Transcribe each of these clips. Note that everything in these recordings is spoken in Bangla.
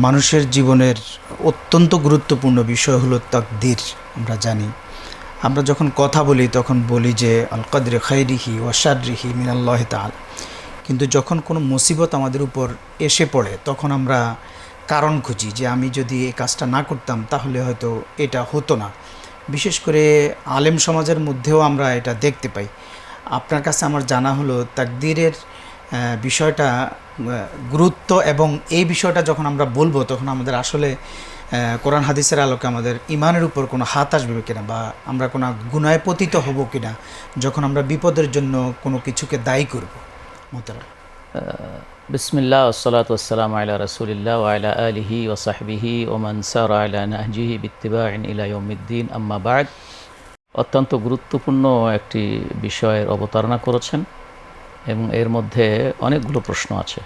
মানুষের জীবনের অত্যন্ত গুরুত্বপূর্ণ বিষয় হলো তাকদীর। আমরা জানি, আমরা যখন কথা বলি তখন বলি যে আল কদরে খাইরিহি ওয়া শাররিহি মিনাল্লাহি তাআলা, কিন্তু যখন কোনো মুসিবত আমাদের উপর এসে পড়ে তখন আমরা কারণ খুঁজি যে আমি যদি এই কাজটা না করতাম তাহলে হয়তো এটা হতো না। বিশেষ করে আলেম সমাজের মধ্যেও আমরা এটা দেখতে পাই। আপনার কাছে আমার জানা হলো তাকদীরের বিষয়টা গুরুত্ব, এবং এই বিষয়টা যখন আমরা বলবো তখন আমাদের আসলে কোরআন হাদিসের আলোকে আমাদের ইমানের উপর কোনো হাত আসবে কিনা, বা আমরা কোনো গুনায় পতিত হব কিনা যখন আমরা বিপদের জন্য কোনো কিছুকে দায়ী করব। মোহতারাম, বিসমিল্লাহ ওয়াসসালাতু ওয়াসসালামু আলা রাসূলিল্লাহ ওয়া আলা আলিহি ওয়া সাহবিহি ওয়া মান সারা আলা নাহজিহি বিত্তিবাইন ইলা ইয়াউমিদ্দিন, আম্মা বা'দ। অত্যন্ত গুরুত্বপূর্ণ একটি বিষয়ের অবতারণা করেছেন এবং এর মধ্যে অনেকগুলো প্রশ্ন আছে।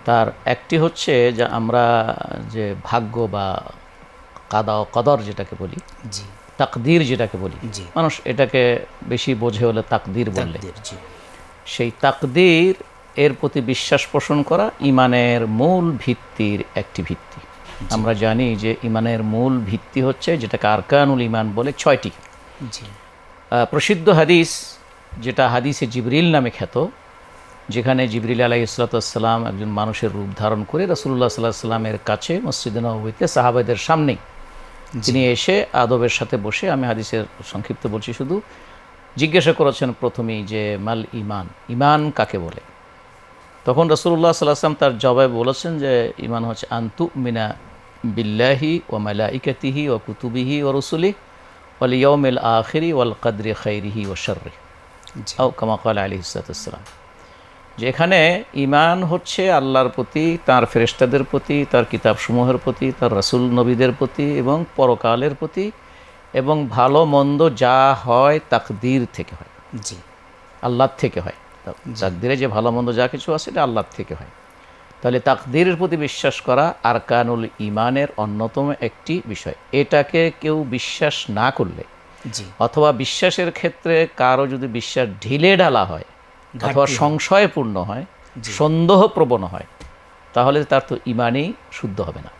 তার একটি হচ্ছে যে আমরা যে ভাগ্য বা কাদা ও কদর যেটাকে বলি, তাকদীর যেটাকে বলি, মানুষ এটাকে বেশি বোঝে হলে তাকদীর বললে, সেই তাকদীর এর প্রতি বিশ্বাস পোষণ করা ইমানের মূল ভিত্তির একটি ভিত্তি। আমরা জানি যে ইমানের মূল ভিত্তি হচ্ছে যেটাকে আরকানুল ইমান বলে, 6টি। প্রসিদ্ধ হাদিস যেটা হাদিসে জিবরিল নামে খ্যাত, যেখানে জিবরিল আলাইহিসসালাম একজন মানুষের রূপ ধারণ করে রাসূলুল্লাহ সাল্লাল্লাহু আলাইহি ওয়াসাল্লামের কাছে মসজিদে নববীতে সাহাবাদের সামনেই তিনি এসে আদবের সাথে বসে, আমি হাদিসের সংক্ষিপ্ত বলছি শুধু, জিজ্ঞাসা করেছেন প্রথমেই যে মাল ইমান, ইমান কাকে বলে? তখন রাসূলুল্লাহ সাল্লাল্লাহু আলাইহি ওয়াসাল্লাম তার জবাবে বলেছেন যে ইমান হচ্ছে আনতু মিনা বিল্লাহি ওয়া মালাইকাতিহি ওয়া কুতুবিহি ওয়া রুসুলিহি ওয়াল ইয়াউমিল আখিরি ওয়াল কদরি খাইরিহি ওয়া শাররিহি, আও কামা ক্বালা আলাইহিস সালাতু ওয়াসসালাম। যে এখানে ইমান হচ্ছে আল্লাহর প্রতি, তার ফেরেশতাদের প্রতি, তার কিতাবসমূহের প্রতি, তার রাসূল নবীদের প্রতি এবং পরকালের প্রতি, এবং ভালো মন্দ যা হয় তাকদীর থেকে হয়, আল্লাহর থেকে হয়। তাকদীরে যে ভালো মন্দ যা কিছু আছে এটা আল্লাহর থেকে হয়। তাহলে তাকদীরের প্রতি বিশ্বাস করা আরকানুল ইমানের অন্যতম একটি বিষয়। এটাকে কেউ বিশ্বাস না করলে, অথবা বিশ্বাসের ক্ষেত্রে কারো যদি বিশ্বাস ঢিলে ঢালা হয় অথবা সংশয়পূর্ণ হয়, সন্দেহপ্রবণ হয়, তাহলে তার তো ইমানই শুদ্ধ হবে না।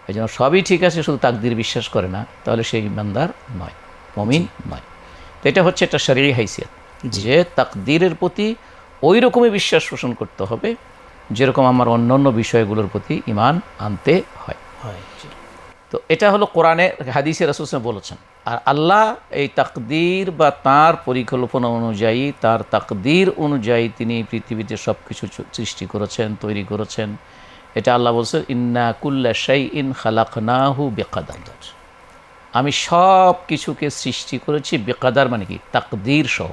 এই জন্য সবই ঠিক আছে, শুধু তাকদীর বিশ্বাস করে না, তাহলে সে ইমানদার নয়, মুমিন নয়। তো এটা হচ্ছে একটা শরঈ হাইসিয়ত যে তাকদীরের প্রতি ওই রকমই বিশ্বাস পোষণ করতে হবে যেরকম আমার অন্যান্য বিষয়গুলোর প্রতি ইমান আনতে হয়। তো এটা হলো কোরআনে হাদিসে রাসূল সাল্লাল্লাহু আলাইহি ওয়াসাল্লাম বলেছেন। আর আল্লাহ এই তাকদীর বা তাঁর পরিকল্পনা অনুযায়ী, তার তাকদীর অনুযায়ী তিনি পৃথিবীতে সব কিছু সৃষ্টি করেছেন, তৈরি করেছেন। এটা আল্লাহ বলছেন ইন্না কুল্লা শাইইন খালাকনাহু বিকাদার, আমি সব কিছুকে সৃষ্টি করেছি বিকাদার, মানে কি তাকদীর সহ,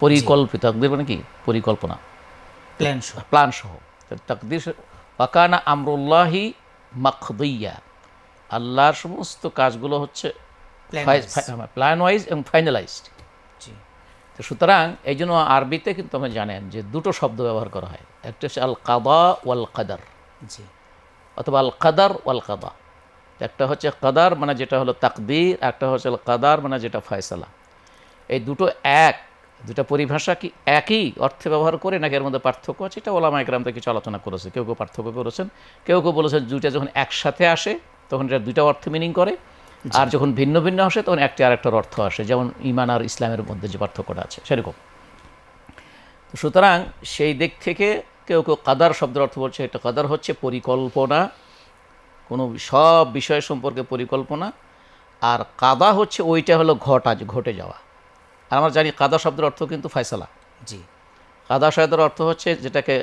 পরিকল্পিত। তাকদীর মানে কি পরিকল্পনা, প্ল্যান সহ। তাকদীর ওয়াকানা আমরুল্লাহি মাকদিয়া, আল্লাহর সমস্ত কাজগুলো হচ্ছে প্ল্যান ওয়াইজ এবং ফাইনালাইজড। তো সুতরাং এই জন্য আরবিতে কিন্তু আমরা জানেন যে দুটো শব্দ ব্যবহার করা হয়, একটা হচ্ছে আল কাদা ওয়াল কাদার, অথবা আল কাদার ওয়াল কাদা। একটা হচ্ছে কাদার মানে যেটা হলো তাকদীর, একটা হচ্ছে আল কাদার মানে যেটা ফয়সালা। এই দুটো দুটা পরিভাষা কি একই অর্থে ব্যবহার করে নাকি এর মধ্যে পার্থক্য আছে? এটা ওলামা ইকরাম থেকে কিছু আলোচনা করেছে, কেউ কেউ পার্থক্য করেছেন, কেউ কেউ বলেছেন দুইটা যখন একসাথে আসে তখন এটা দুইটা অর্থ মিনিং করে, আর যখন ভিন্ন ভিন্ন আসে তখন একটি আরেকটার অর্থ আসে, যেমন ইমান আর ইসলামের মধ্যে যে পার্থক্যটা আছে সেরকম। তো সুতরাং সেই দিক থেকে কেউ কেউ কাদার শব্দের অর্থ বলছে, এটা কাদার হচ্ছে পরিকল্পনা, কোনো সব বিষয় সম্পর্কে পরিকল্পনা, আর কাদা হচ্ছে ওইটা হলো ঘটে যাওয়া। আর আমরা জানি কাদা শব্দের অর্থ কিন্তু ফয়সালা। কাদা শব্দের অর্থ হচ্ছে যেটাকে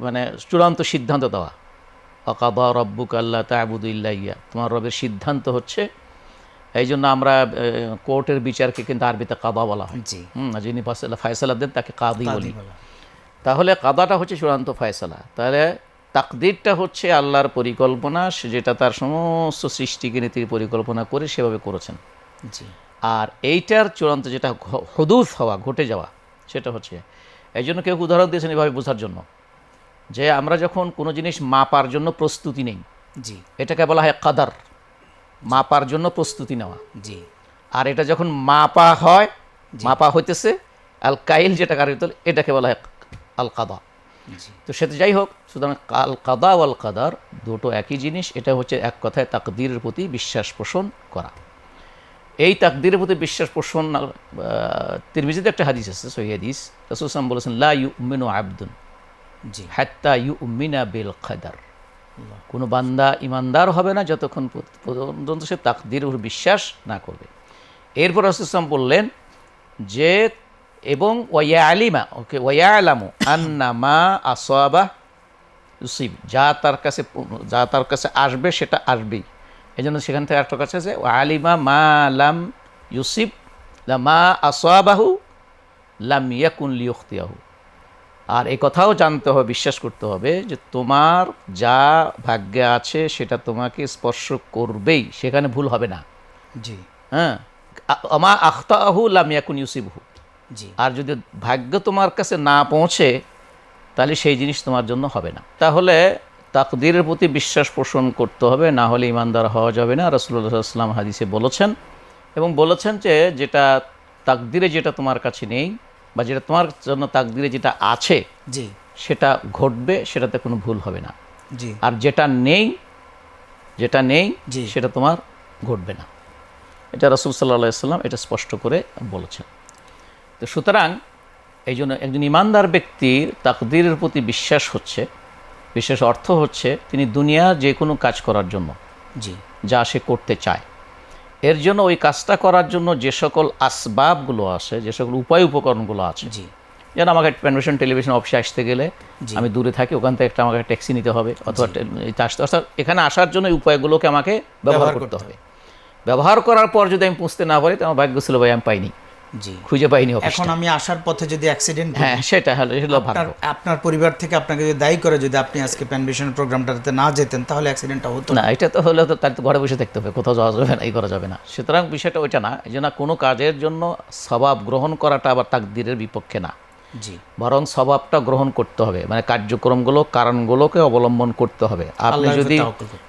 মানে চূড়ান্ত সিদ্ধান্ত দেওয়া। কাদা রব্বুকা আল্লা তা'বুদু ইল্লা ইয়্যাহু, তোমার রবের সিদ্ধান্ত হচ্ছে। এই জন্য আমরা কোর্টের বিচারকে কিন্তু আরবিতে কাদা বলা হয়। যিনি ফয়সালা দেন তাকে কাদি বলি। তাহলে কাদাটা হচ্ছে চূড়ান্ত ফয়সালা। তাহলে তাকদীরটা হচ্ছে আল্লাহর পরিকল্পনা, যেটা তার সমস্ত সৃষ্টিকে নীতির পরিকল্পনা করে সেভাবে করেছেন। আর এইটার চূড়ান্ত যেটা হুদুস হওয়া, ঘটে যাওয়া, সেটা হচ্ছে, এই জন্য কেউ উদাহরণ দিয়েছেন এভাবে বোঝার জন্য, যে আমরা যখন কোনো জিনিস মাপার জন্য প্রস্তুতি নেই, এটাকে বলা হয় কাদার, মাপার জন্য প্রস্তুতি নেওয়া। আর এটা যখন মাপা হয়, মাপা হইতেছে আল কাইল, যেটা কারিত, এটাকে বলা হয় আল কাদা। তো সেটা যাই হোক, সুতরাং আল কাদা ওয়াল কাদার দুটো একই জিনিস। এটা হচ্ছে এক কথায় তাকদীরের প্রতি বিশ্বাস পোষণ করা। এই তাকদীরের প্রতি বিশ্বাস পোষণ, তিরমিজিতে একটা হাদিস আছে, সহিহ হাদিস, রাসূল সাল্লাল্লাহু আলাইহি ওয়াসাল্লাম বলেছেন, লা ইউমিনু আবদুন জি। হাত্তা ইউমিনা বিল কদর। কোনো বান্দা ইমানদার হবে না যতক্ষণ পর্যন্ত সে তাকদীরের উপর বিশ্বাস না করবে। এরপর রাসূল সাল্লাল্লাহু আলাইহি ওয়াসাল্লাম বললেন যে এবং ওয়ায়ালামু আন্না মা আসাবা ইউসিব, যা তার কাছে আসবে সেটা আসবেই। এই জন্য সেখান থেকে একটা কাছে আছে আলিমা মা লাম ইউসিব মা আসাবাহু লাম ইয়াকুন লিউখতিয়াহু। আর এই কথাও জানতে হবে, বিশ্বাস করতে হবে যে তোমার যা ভাগ্যে আছে সেটা তোমাকে স্পর্শ করবেই, সেখানে ভুল হবে না। জি। হ্যাঁ, আমা আখতাহু লাম ইয়াকুন ইউসিবহু। জি। আর যদি ভাগ্য তোমার কাছে না পৌঁছে তাহলে সেই জিনিস তোমার জন্য হবে না। তাহলে তাকদীরের প্রতি বিশ্বাস পোষণ করতে হবে, না হলে ইমানদার হওয়া যাবে না। রাসূলুল্লাহ সাল্লাল্লাহু আলাইহি ওয়াসাল্লাম হাদিসে বলেছেন, এবং বলেছেন যে যেটা তাকদীরে যেটা তোমার কাছে নেই, বা যেটা তোমার জন্য তাকদীরে যেটা আছে জি। সেটা ঘটবে, সেটাতে কোনো ভুল হবে না। জি। আর যেটা নেই জি। সেটা তোমার ঘটবে না। এটা রাসূল সাল্লাল্লাহু আলাইহি ওয়াসাল্লাম এটা স্পষ্ট করে বলেছেন। তো সুতরাং এই জন্য একজন ইমানদার ব্যক্তির তাকদীরের প্রতি বিশ্বাস অর্থ হচ্ছে তিনি দুনিয়ার যে কোনো কাজ করার জন্য জি। যা সে করতে চায়, এর জন্য ওই কাজটা করার জন্য যে সকল আসবাবগুলো আছে, যে সকল উপকরণগুলো আছে, জি। যেন আমাকে পেনভিশন টেলিভিশন অফিসে আসতে গেলে জি। আমি দূরে থাকি, ওখান থেকে আমাকে ট্যাক্সি নিতে হবে, অথবা অর্থাৎ এখানে আসার জন্য এই উপায়গুলোকে আমাকে ব্যবহার করতে হবে। ব্যবহার করার পর যদি আমি পুষতে না পারি, তো আমার ভাগ্য ছিল ভাই আমি পাইনি, জি, খুঁজে পাইনি। এখন আমি আসার পথে যদি অ্যাক্সিডেন্ট, হ্যাঁ সেটা হলো ভাগ্য। আপনার পরিবার থেকে আপনাকে যদি দায়ী করে, যদি আপনি আজকে প্যানভিশনের প্রোগ্রামটাতে না যেতেন তাহলে অ্যাক্সিডেন্টটা হতো না। এটা তো হলে তো তার তো ঘরে বসে থাকতে হবে, কোথাও যাওয়া যাবে না, এই করা যাবে না। সুতরাং বিষয়টা ওইটা না, এই জন্য কোনো কাজের জন্য স্বভাব গ্রহণ করাটা আবার তাকদীরের বিপক্ষে না। জি, বরং স্বভাবটা গ্রহণ করতে হবে, মানে কার্যক্রমগুলো কারণগুলোকে অবলম্বন করতে হবে।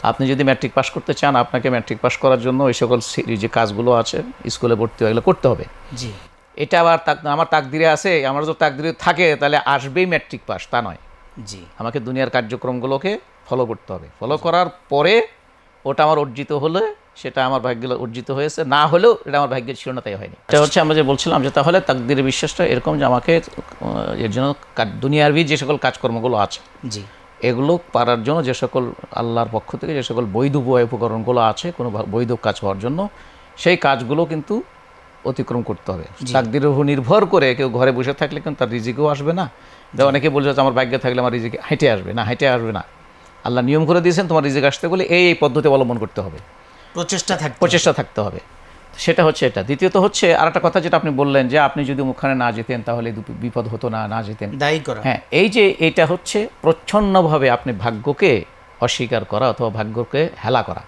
আপনি যদি ম্যাট্রিক পাস করতে চান, আপনাকে ম্যাট্রিক পাস করার জন্য ওই সকল যে কাজগুলো আছে, স্কুলে ভর্তি হয়ে গেলে করতে হবে। জি, এটা আবার আমার তাকদিরে আছে, আমার যদি তাকদিরে থাকে তাহলে আসবেই ম্যাট্রিক পাস, তা নয়। জি, আমাকে দুনিয়ার কার্যক্রমগুলোকে ফলো করতে হবে। ফলো করার পরে ওটা আমার অর্জিত হলে সেটা আমার ভাগ্যে অর্জিত হয়েছে, না হলেও এটা আমার ভাগ্যে ছিল না, তাই হয়নি। এটা হচ্ছে আমরা যে বলছিলাম যে তাহলে তাকদীরের বিশ্বাসটা এরকম যে আমাকে এর জন্য দুনিয়ারবি যে সকল কাজকর্মগুলো আছে, জি, এগুলো পারার জন্য যে সকল আল্লাহর পক্ষ থেকে যে সকল বৈধ উপকরণগুলো আছে কোনো বৈধ কাজ হওয়ার জন্য, সেই কাজগুলো কিন্তু অতিক্রম করতে হবে। তাকদীরের উপর নির্ভর করে কেউ ঘরে বসে থাকলে কিন্তু তার রিজিকও আসবে না। অনেকে বলছে আমার ভাগ্যে থাকলে আমার রিজিক হেঁটে আসবে না, হেঁটে আসবে না। আল্লাহ নিয়ম করে দিয়েছেন তোমার রিজিক আসতে বলে এই পদ্ধতি অবলম্বন করতে হবে, প্রচেষ্টা থাকতে হবে। সেটা হচ্ছে এটা। দ্বিতীয়ত হচ্ছে আর একটা কথা যেটা আপনি বললেন যে আপনি যদি ওখানে না যেতেন তাহলে বিপদ হতো না যেতেন, দায়ী করা। হ্যাঁ, এই যে এটা হচ্ছে প্রচ্ছন্নভাবে আপনি ভাগ্যকে অস্বীকার করা, অথবা ভাগ্যকে হেলা করা,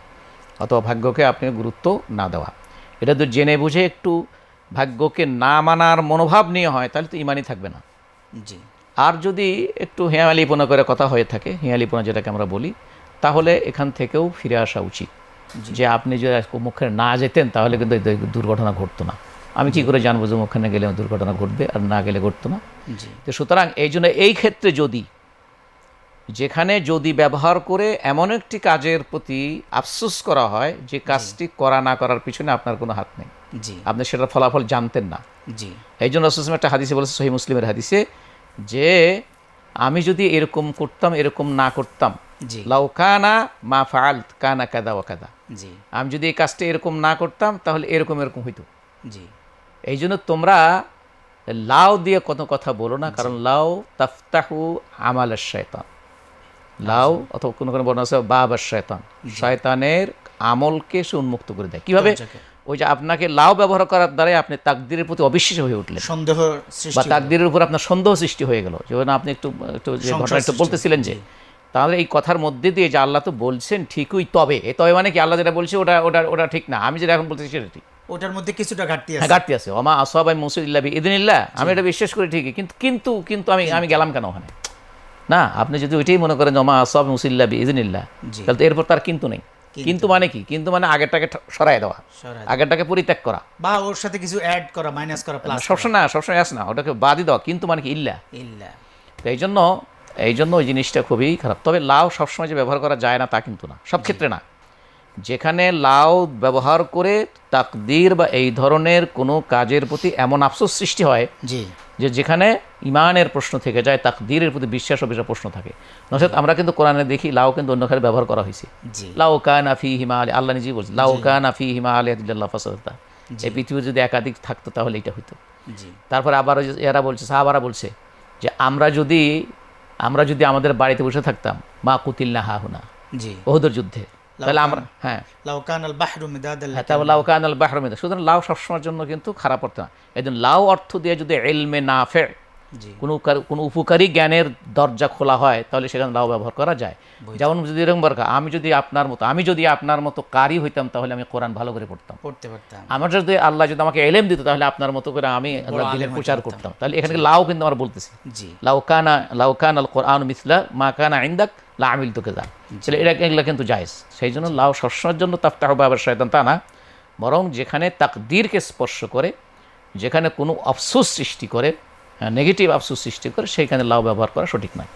অথবা ভাগ্যকে আপনি গুরুত্ব না দেওয়া। এটা তো জেনে বুঝে একটু ভাগ্যকে না মানার মনোভাব নিয়ে হয়, তাহলে তো ইমানই থাকবে না। জি। আর যদি একটু হেঁয়ালিপনা করে কথা হয়ে থাকে, হেঁয়ালিপনা যেটাকে আমরা বলি, তাহলে এখান থেকেও ফিরে আসা উচিত। যে আপনি যদি মুখে না যেতেন তাহলে কিন্তু দুর্ঘটনা ঘটতো না। আমি কি করে জানবো যে মুখখানে গেলে দুর্ঘটনা ঘটবে আর না গেলে ঘটতো না? তো সুতরাং এই জন্য এই ক্ষেত্রে যেখানে ব্যবহার করে এমন একটি কাজের প্রতি আফসোস করা হয় যে কাজটি করা না করার পিছনে আপনার কোনো হাত নেই, আপনি সেটার ফলাফল জানতেন না। এই জন্য রাসূল একটা হাদিসে বলেছে, সহিহ মুসলিমের হাদিসে, যে আমি যদি এরকম করতাম, এরকম না করতাম, লাউ কানা মা ফাআলত কানা কাদা ওয়া কাদা, আমি যদি এই কাজটা এরকম না করতাম তাহলে এরকম হইতো। এই জন্য তোমরা লাউ দিয়ে কোনো কথা বলো না, কারণ লাউ তাফতাহু আমাল আশ-শায়তান। লাউ অথবা কোনো বর্ণনা আছে বাব আশ-শায়তান, শয়তানের আমলকে সে উন্মুক্ত করে দেয়। কিভাবে? ওই যে আপনাকে লাউ ব্যবহার করার দ্বারাই আপনি তাকদীরের প্রতি অবিশ্বাসী হয়ে উঠলেন, সন্দেহ বা তাকদীরের উপর আপনার সন্দেহ সৃষ্টি হয়ে গেল। যেমন আপনি একটু যে ঘটনা একটু বলতেছিলেন, যে তাহলে এই কথার মধ্যে দিয়ে যে আল্লাহ তো বলছেন ঠিকই, তবে মানে কি আল্লাহ যেটা বলছে ওটা ঠিক না, আমি যেটা এখন বলতেছি সেটা ঠিক, ওটার মধ্যে কিছুটা ঘাটতি আছে। ওমা আসাবা মুসিব ইল্লা বিইذনিল্লাহ, আমি এটা বিশ্বাস করি ঠিকই, কিন্তু আমি গেলাম কেন ওখানে? না, আপনি যদি ওইটাই মনে করেন ওমা আসাবা মুসিব ইল্লা বিইذনিল্লাহ, তাহলে তো এরপর তার কিন্তু নেই। কিন্তু মানে কি? কিন্তু মানে আগেরটাকে সরায় দেওয়া, আগেরটাকে পরিত্যাগ করা, বা ওর সাথে কিছু অ্যাড করা, মাইনাস করা, প্লাস সবসময় আস না, ওটাকে বাদই দেওয়া। কিন্তু মানে কি? ইল্লা। তো এই জন্য এই জন্য ওই জিনিসটা খুবই খারাপ। তবে লাউ সবসময় যে ব্যবহার করা যায় না তা কিন্তু না, সব ক্ষেত্রে না। যেখানে লাউ ব্যবহার করে তাকদীর বা এই ধরনের কোনো কাজের প্রতি এমন আফসোস সৃষ্টি হয় জি যে যেখানে ইমানের প্রশ্ন থেকে যায়, তাকদীরের প্রতি বিশ্বাস ও বিষয়ে প্রশ্ন থাকে। নচেত আমরা কিন্তু কোরআনে দেখি লাউ কিন্তু অন্য খালে ব্যবহার করা হয়েছে। জি লাউ কানা ফীহিমা আলিয়া, আল্লাহ নিজেই বলছে লাউ কানা ফীহিমা আলিয়াতুল্লাহ ফাসাদাতা, এই পৃথিবীর যদি একাধিক থাকতো তাহলে এটা হতো। জি তারপরে আবার এরা বলছে, সাহাবারা বলছে যে আমরা যদি আমাদের বাড়িতে বসে থাকতাম, মা কুতিলনা হাহুনা, জি ওহুদের যুদ্ধে, তাহলে আমরা লাউ কানাল বাহরু মিদাদাল তারপর লাউ কানাল বাহরু মিদাদ। সুতরাং লাউ সবসময়ের জন্য কিন্তু খারাপ অর্থ না। এই জন্য লাউ অর্থ দিয়ে যদি ইলমে নাফে, জি কোনো উপকারী জ্ঞানের দরজা খোলা হয় তাহলে সেখানে লাউ ব্যবহার করা যায়। যেমন যদি এরকম বরকা, আমি যদি আপনার মতো কারি হইতাম তাহলে আমি কোরআন ভালো করে পড়তে পারতাম। আমার যদি আল্লাহ যদি আমাকে এলেম দিত তাহলে আপনার মতো করে আমি আল্লাহ দিনের প্রচার করতাম। তাহলে এখানে লাউ কিন্তু আমরা বলতেছি জি লাউ কানা আল কোরআন মিসলা মা কানা ইনদাক লা আমিলতু কাযা। তাহলে এগুলা কিন্তু জায়েজ। সেই জন্য লাউ সবসময়ের জন্য তাফতাহু বাবার শয়তান তা না, বরং যেখানে তাকদীরকে স্পর্শ করে, যেখানে কোনো আফসোস সৃষ্টি করে, নেগেটিভ আফসোস সৃষ্টি করে, সেইখানে লাউ ব্যবহার করা সঠিক নয়।